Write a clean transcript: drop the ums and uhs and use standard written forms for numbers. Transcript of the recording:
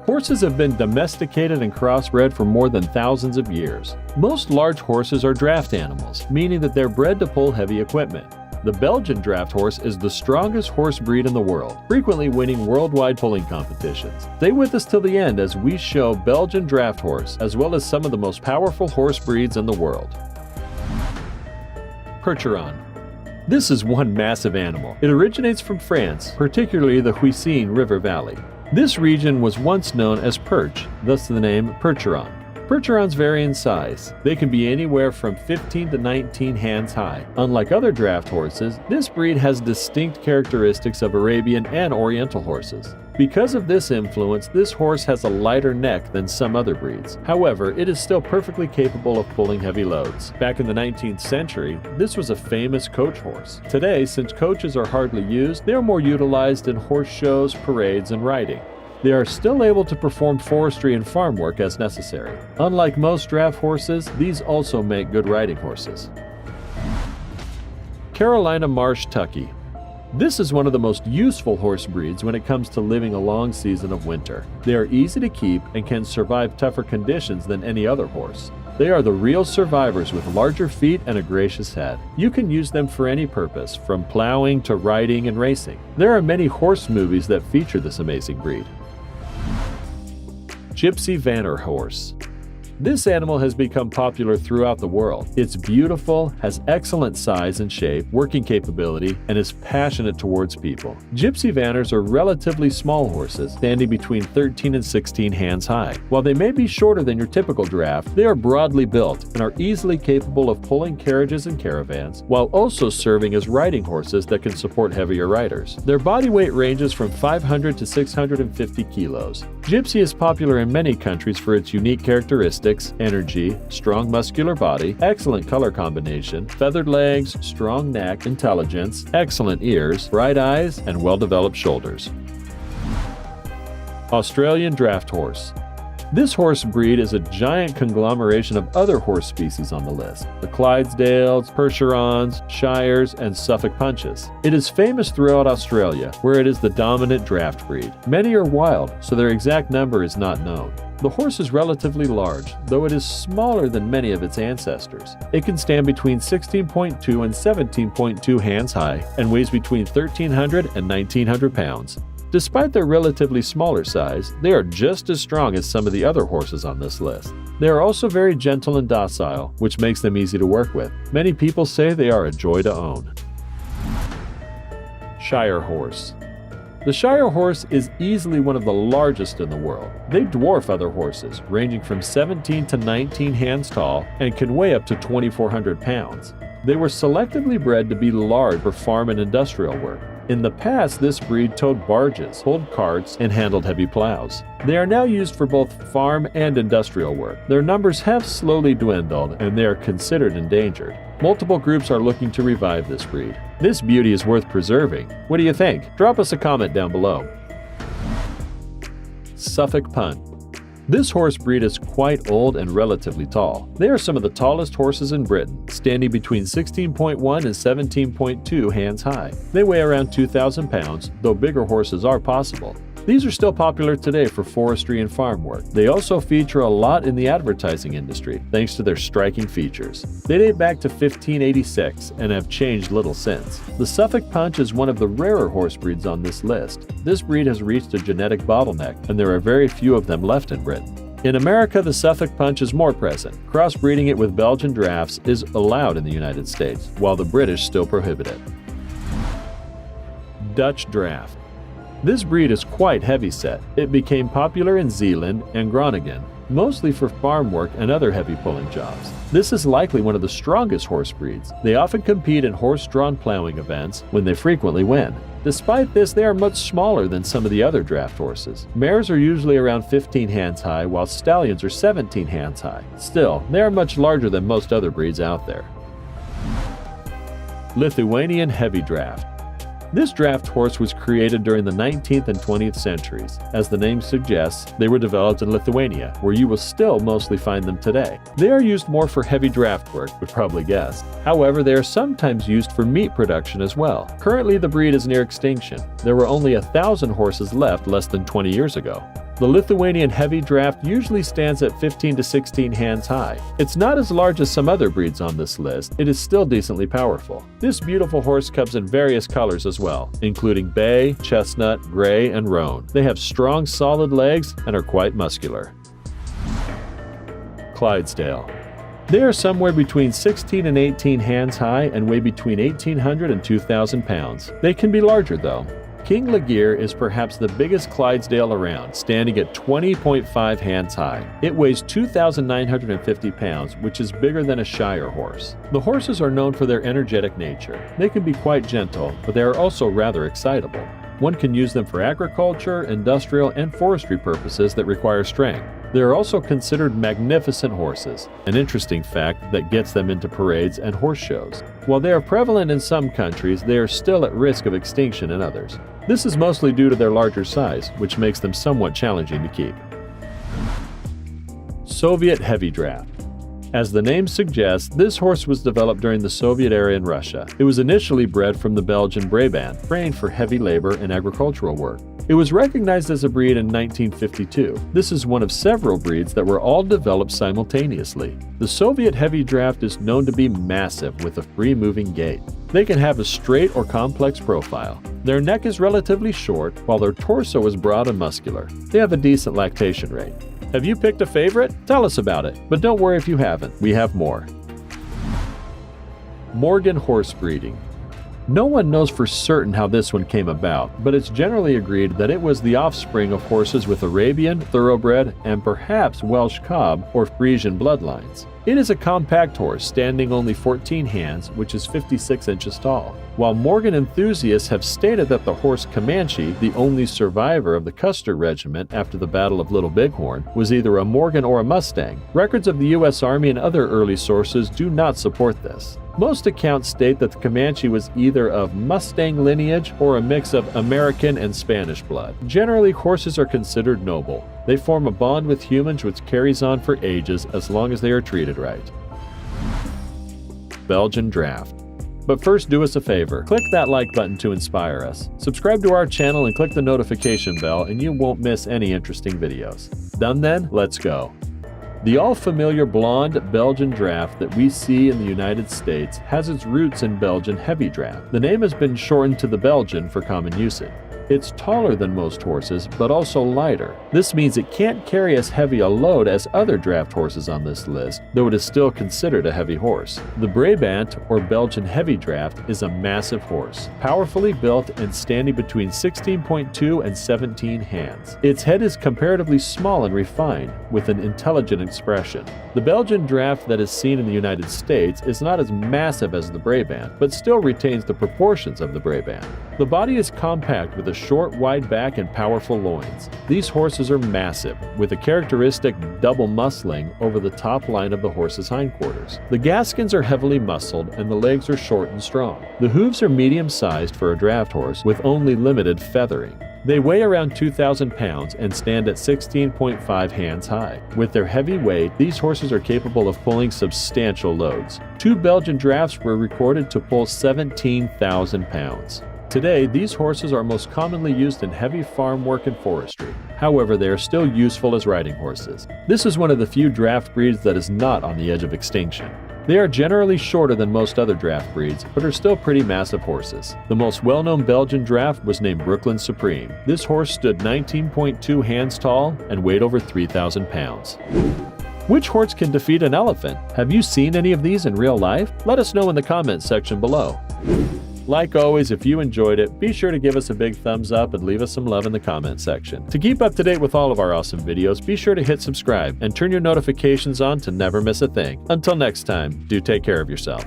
Horses have been domesticated and crossbred for more than thousands of years. Most large horses are draft animals, meaning that they're bred to pull heavy equipment. The Belgian draft horse is the strongest horse breed in the world, frequently winning worldwide pulling competitions. Stay with us till the end as we show Belgian draft horse, as well as some of the most powerful horse breeds in the world. Percheron. This is one massive animal. It originates from France, particularly the Huisine River Valley. This region was once known as Perche, thus the name Percheron. Percherons vary in size. They can be anywhere from 15 to 19 hands high. Unlike other draft horses, this breed has distinct characteristics of Arabian and Oriental horses. Because of this influence, this horse has a lighter neck than some other breeds. However, it is still perfectly capable of pulling heavy loads. Back in the 19th century, this was a famous coach horse. Today, since coaches are hardly used, they are more utilized in horse shows, parades, and riding. They are still able to perform forestry and farm work as necessary. Unlike most draft horses, these also make good riding horses. Carolina Marsh Tucky. This is one of the most useful horse breeds when it comes to living a long season of winter. They are easy to keep and can survive tougher conditions than any other horse. They are the real survivors with larger feet and a gracious head. You can use them for any purpose, from plowing to riding and racing. There are many horse movies that feature this amazing breed. Gypsy Vanner Horse. This animal has become popular throughout the world. It's beautiful, has excellent size and shape, working capability, and is passionate towards people. Gypsy Vanners are relatively small horses, standing between 13 and 16 hands high. While they may be shorter than your typical draft, they are broadly built and are easily capable of pulling carriages and caravans, while also serving as riding horses that can support heavier riders. Their body weight ranges from 500 to 650 kilos. Gypsy is popular in many countries for its unique characteristics, energy, strong muscular body, excellent color combination, feathered legs, strong neck, intelligence, excellent ears, bright eyes, and well-developed shoulders. Australian Draft Horse. This horse breed is a giant conglomeration of other horse species on the list: the Clydesdales, Percherons, Shires, and Suffolk Punches. It is famous throughout Australia, where it is the dominant draft breed. Many are wild, so their exact number is not known. The horse is relatively large, though it is smaller than many of its ancestors. It can stand between 16.2 and 17.2 hands high and weighs between 1,300 and 1,900 pounds. Despite their relatively smaller size, they are just as strong as some of the other horses on this list. They are also very gentle and docile, which makes them easy to work with. Many people say they are a joy to own. Shire Horse. The Shire horse is easily one of the largest in the world. They dwarf other horses, ranging from 17 to 19 hands tall and can weigh up to 2,400 pounds. They were selectively bred to be large for farm and industrial work. In the past, this breed towed barges, pulled carts, and handled heavy plows. They are now used for both farm and industrial work. Their numbers have slowly dwindled, and they are considered endangered. Multiple groups are looking to revive this breed. This beauty is worth preserving. What do you think? Drop us a comment down below. Suffolk Punt. This horse breed is quite old and relatively tall. They are some of the tallest horses in Britain, standing between 16.1 and 17.2 hands high. They weigh around 2,000 pounds, though bigger horses are possible. These are still popular today for forestry and farm work. They also feature a lot in the advertising industry, thanks to their striking features. They date back to 1586 and have changed little since. The Suffolk Punch is one of the rarer horse breeds on this list. This breed has reached a genetic bottleneck, and there are very few of them left in Britain. In America, the Suffolk Punch is more present. Crossbreeding it with Belgian drafts is allowed in the United States, while the British still prohibit it. Dutch Draft. This breed is quite heavy-set. It became popular in Zeeland and Groningen, mostly for farm work and other heavy pulling jobs. This is likely one of the strongest horse breeds. They often compete in horse-drawn plowing events, when they frequently win. Despite this, they are much smaller than some of the other draft horses. Mares are usually around 15 hands high, while stallions are 17 hands high. Still, they are much larger than most other breeds out there. Lithuanian Heavy Draft. This draft horse was created during the 19th and 20th centuries. As the name suggests, they were developed in Lithuania, where you will still mostly find them today. They are used more for heavy draft work, would probably guess. However, they are sometimes used for meat production as well. Currently, the breed is near extinction. There were only 1,000 horses left less than 20 years ago. The Lithuanian heavy draft usually stands at 15 to 16 hands high. It's not as large as some other breeds on this list. It is still decently powerful. This beautiful horse comes in various colors as well, including bay, chestnut, gray, and roan. They have strong, solid legs and are quite muscular. Clydesdale. They are somewhere between 16 and 18 hands high and weigh between 1,800 and 2,000 pounds. They can be larger though. King Laguerre is perhaps the biggest Clydesdale around, standing at 20.5 hands high. It weighs 2,950 pounds, which is bigger than a Shire horse. The horses are known for their energetic nature. They can be quite gentle, but they are also rather excitable. One can use them for agriculture, industrial, and forestry purposes that require strength. They are also considered magnificent horses, an interesting fact that gets them into parades and horse shows. While they are prevalent in some countries, they are still at risk of extinction in others. This is mostly due to their larger size, which makes them somewhat challenging to keep. Soviet Heavy Draft. As the name suggests, this horse was developed during the Soviet era in Russia. It was initially bred from the Belgian Brabant, trained for heavy labor and agricultural work. It was recognized as a breed in 1952. This is one of several breeds that were all developed simultaneously. The Soviet Heavy Draft is known to be massive with a free-moving gait. They can have a straight or complex profile. Their neck is relatively short, while their torso is broad and muscular. They have a decent lactation rate. Have you picked a favorite? Tell us about it, but don't worry if you haven't. We have more. Morgan horse breeding. No one knows for certain how this one came about, but it's generally agreed that it was the offspring of horses with Arabian, thoroughbred, and perhaps Welsh cob or Frisian bloodlines. It is a compact horse, standing only 14 hands, which is 56 inches tall. While Morgan enthusiasts have stated that the horse Comanche, the only survivor of the Custer Regiment after the Battle of Little Bighorn, was either a Morgan or a Mustang, records of the U.S. Army and other early sources do not support this. Most accounts state that the Comanche was either of Mustang lineage or a mix of American and Spanish blood. Generally, horses are considered noble. They form a bond with humans which carries on for ages as long as they are treated right. Belgian Draft. But first, do us a favor. Click that like button to inspire us. Subscribe to our channel and click the notification bell and you won't miss any interesting videos. Done then? Let's go. The all-familiar blonde Belgian Draft that we see in the United States has its roots in Belgian Heavy Draft. The name has been shortened to the Belgian for common usage. It's taller than most horses, but also lighter. This means it can't carry as heavy a load as other draft horses on this list, though it is still considered a heavy horse. The Brabant, or Belgian Heavy Draft, is a massive horse, powerfully built and standing between 16.2 and 17 hands. Its head is comparatively small and refined, with an intelligent expression. The Belgian Draft that is seen in the United States is not as massive as the Brabant, but still retains the proportions of the Brabant. The body is compact with a short, wide back and powerful loins. These horses are massive, with a characteristic double muscling over the top line of the horse's hindquarters. The gaskins are heavily muscled and the legs are short and strong. The hooves are medium-sized for a draft horse with only limited feathering. They weigh around 2,000 pounds and stand at 16.5 hands high. With their heavy weight, these horses are capable of pulling substantial loads. 2 Belgian Drafts were recorded to pull 17,000 pounds. Today, these horses are most commonly used in heavy farm work and forestry. However, they are still useful as riding horses. This is one of the few draft breeds that is not on the edge of extinction. They are generally shorter than most other draft breeds, but are still pretty massive horses. The most well-known Belgian Draft was named Brooklyn Supreme. This horse stood 19.2 hands tall and weighed over 3,000 pounds. Which horse can defeat an elephant? Have you seen any of these in real life? Let us know in the comments section below. Like always, if you enjoyed it, be sure to give us a big thumbs up and leave us some love in the comment section. To keep up to date with all of our awesome videos, be sure to hit subscribe and turn your notifications on to never miss a thing. Until next time, do take care of yourself.